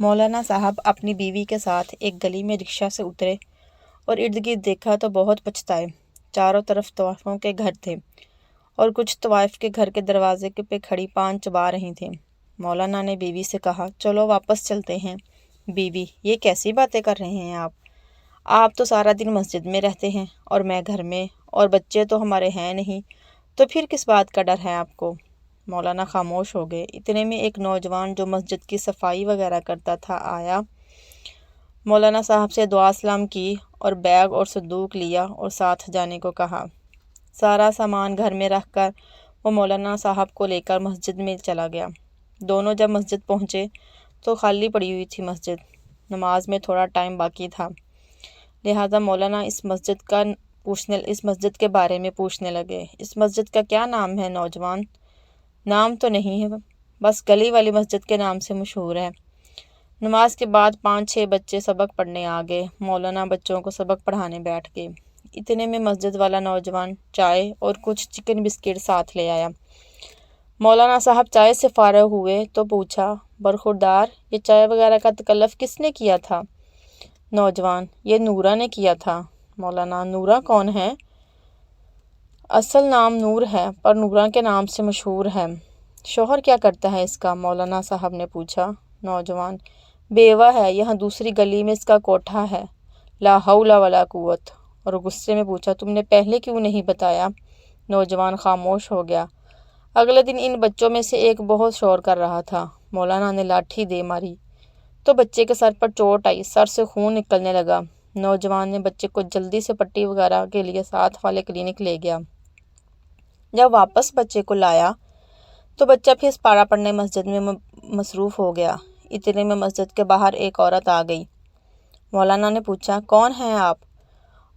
मौलाना साहब अपनी बीवी के साथ एक गली में रिक्शा से उतरे और इर्द गिर्द देखा तो बहुत पछताए। चारों तरफ तवाइफों के घर थे और कुछ तवाइफ के घर के दरवाजे पे खड़ी पान चबा रही थीं। मौलाना ने बीवी से कहा, चलो वापस चलते हैं। बीवी, ये कैसी बातें कर रहे हैं आप तो सारा दिन मस्जिद में रहते हैं और मैं घर में, और बच्चे तो हमारे हैं नहीं, तो फिर किस बात का डर है आपको। मौलाना खामोश हो गए। इतने में एक नौजवान जो मस्जिद की सफाई वगैरह करता था आया। मौलाना साहब से दुआ सलाम की और बैग और संदूक लिया और साथ जाने को कहा। सारा सामान घर में रख कर वो मौलाना साहब को लेकर मस्जिद में चला गया। दोनों जब मस्जिद पहुँचे तो खाली पड़ी हुई थी मस्जिद। नमाज में थोड़ा टाइम बाकी था, लिहाजा मौलाना इस मस्जिद के बारे में पूछने लगे। इस मस्जिद का क्या नाम है नौजवान? नाम तो नहीं है, बस गली वाली मस्जिद के नाम से मशहूर है। नमाज के बाद 5-6 बच्चे सबक पढ़ने आ गए। मौलाना बच्चों को सबक पढ़ाने बैठ गए। इतने में मस्जिद वाला नौजवान चाय और कुछ चिकन बिस्किट साथ ले आया। मौलाना साहब चाय से फारग हुए तो पूछा, बरखुरदार, ये चाय वगैरह का तकल्लुफ़ किसने किया था? नौजवान, ये नूरा ने किया था। मौलाना, नूरा कौन है? असल नाम नूर है पर नूरा के नाम से मशहूर है। शौहर क्या करता है इसका? मौलाना साहब ने पूछा। नौजवान, बेवा है, यहाँ दूसरी गली में इसका कोठा है। ला हौला वला कुव्वत। और गुस्से में पूछा, तुमने पहले क्यों नहीं बताया? नौजवान खामोश हो गया। अगले दिन इन बच्चों में से एक बहुत शोर कर रहा था। मौलाना ने लाठी दे मारी तो बच्चे के सर पर चोट आई, सर से खून निकलने लगा। नौजवान ने बच्चे को जल्दी से पट्टी वगैरह के लिए साथ वाले क्लिनिक ले गया। जब वापस बच्चे को लाया तो बच्चा फिर पारा पढ़ने मस्जिद में मसरूफ़ हो गया। इतने में मस्जिद के बाहर एक औरत आ गई। मौलाना ने पूछा, कौन हैं आप?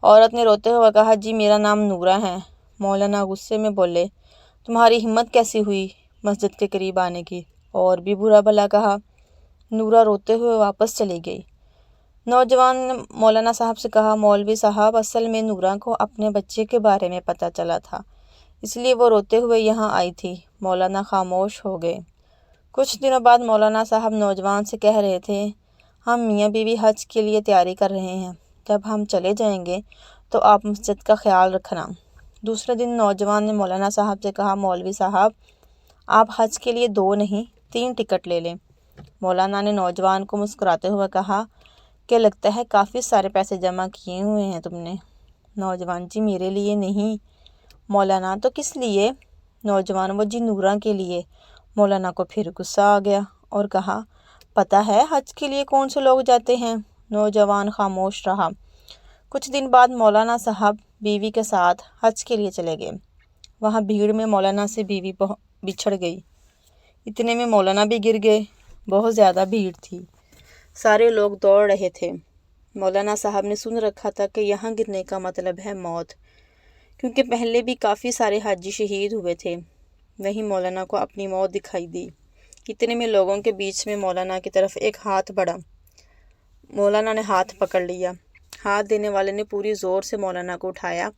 औरत ने रोते हुए कहा, जी मेरा नाम नूरा है। मौलाना गुस्से में बोले, तुम्हारी हिम्मत कैसी हुई मस्जिद के करीब आने की? और भी बुरा भला कहा। नूरा रोते हुए वापस चली गई। नौजवान ने मौलाना साहब से कहा, मौलवी साहब, असल में नूरा को अपने बच्चे के बारे में पता चला था, इसलिए वो रोते हुए यहाँ आई थी। मौलाना खामोश हो गए। कुछ दिनों बाद मौलाना साहब नौजवान से कह रहे थे, हम मियाँ बीवी हज के लिए तैयारी कर रहे हैं, जब हम चले जाएंगे तो आप मस्जिद का ख्याल रखना। दूसरे दिन नौजवान ने मौलाना साहब से कहा, मौलवी साहब, आप हज के लिए 2 नहीं 3 टिकट ले लें। मौलाना ने नौजवान को मुस्कुराते हुए कहा कि लगता है काफ़ी सारे पैसे जमा किए हुए हैं तुमने। नौजवान, जी मेरे लिए नहीं। मौलाना, तो किस लिए? नौजवान, वो जी नूरा के लिए। मौलाना को फिर गुस्सा आ गया और कहा, पता है हज के लिए कौन से लोग जाते हैं? नौजवान खामोश रहा। कुछ दिन बाद मौलाना साहब बीवी के साथ हज के लिए चले गए। वहाँ भीड़ में मौलाना से बीवी बिछड़ गई। इतने में मौलाना भी गिर गए। बहुत ज़्यादा भीड़ थी, सारे लोग दौड़ रहे थे। मौलाना साहब ने सुन रखा था कि यहाँ गिरने का मतलब है मौत, क्योंकि पहले भी काफ़ी सारे हाजी शहीद हुए थे। वहीं मौलाना को अपनी मौत दिखाई दी। इतने में लोगों के बीच में मौलाना की तरफ एक हाथ बढ़ा। मौलाना ने हाथ पकड़ लिया। हाथ देने वाले ने पूरी ज़ोर से मौलाना को उठाया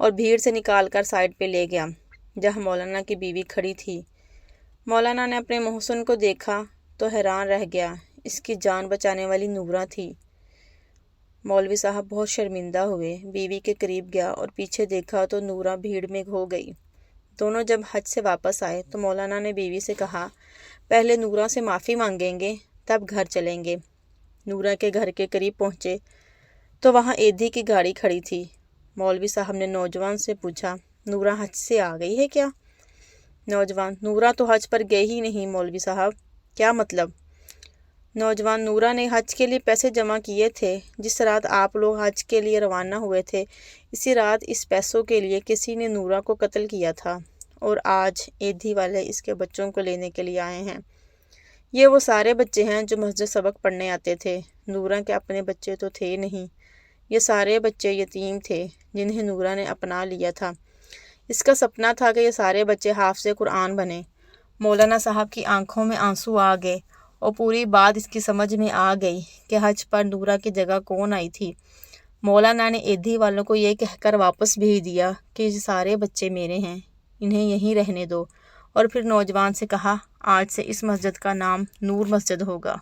और भीड़ से निकाल कर साइड पे ले गया, जहाँ मौलाना की बीवी खड़ी थी। मौलाना ने अपने मोहसिन को देखा तो हैरान रह गया। इसकी जान बचाने वाली नूरा थी। मौलवी साहब बहुत शर्मिंदा हुए। बीवी के करीब गया और पीछे देखा तो नूरा भीड़ में खो गई। दोनों जब हज से वापस आए तो मौलाना ने बीवी से कहा, पहले नूरा से माफ़ी मांगेंगे, तब घर चलेंगे। नूरा के घर के करीब पहुँचे तो वहाँ एधी की गाड़ी खड़ी थी। मौलवी साहब ने नौजवान से पूछा, नूरा हज से आ गई है क्या? नौजवान, नूरा तो हज पर गई ही नहीं मौलवी साहब। क्या मतलब? नौजवान, नूरा ने हज के लिए पैसे जमा किए थे। जिस रात आप लोग हज के लिए रवाना हुए थे, इसी रात इस पैसों के लिए किसी ने नूरा को कत्ल किया था और आज एधी वाले इसके बच्चों को लेने के लिए आए हैं। ये वो सारे बच्चे हैं जो मस्जिद सबक पढ़ने आते थे। नूरा के अपने बच्चे तो थे नहीं। ये सारे बच्चे यतीम थे जिन्हें नूरा ने अपना लिया था। इसका सपना था कि ये सारे बच्चे हाफ़िज़ कुरान बने। मौलाना साहब की आंखों में आंसू आ गए और पूरी बात इसकी समझ में आ गई कि हज पर नूरा की जगह कौन आई थी। मौलाना ने एधी वालों को ये कहकर वापस भेज दिया कि ये सारे बच्चे मेरे हैं, इन्हें यहीं रहने दो। और फिर नौजवान से कहा, आज से इस मस्जिद का नाम नूर मस्जिद होगा।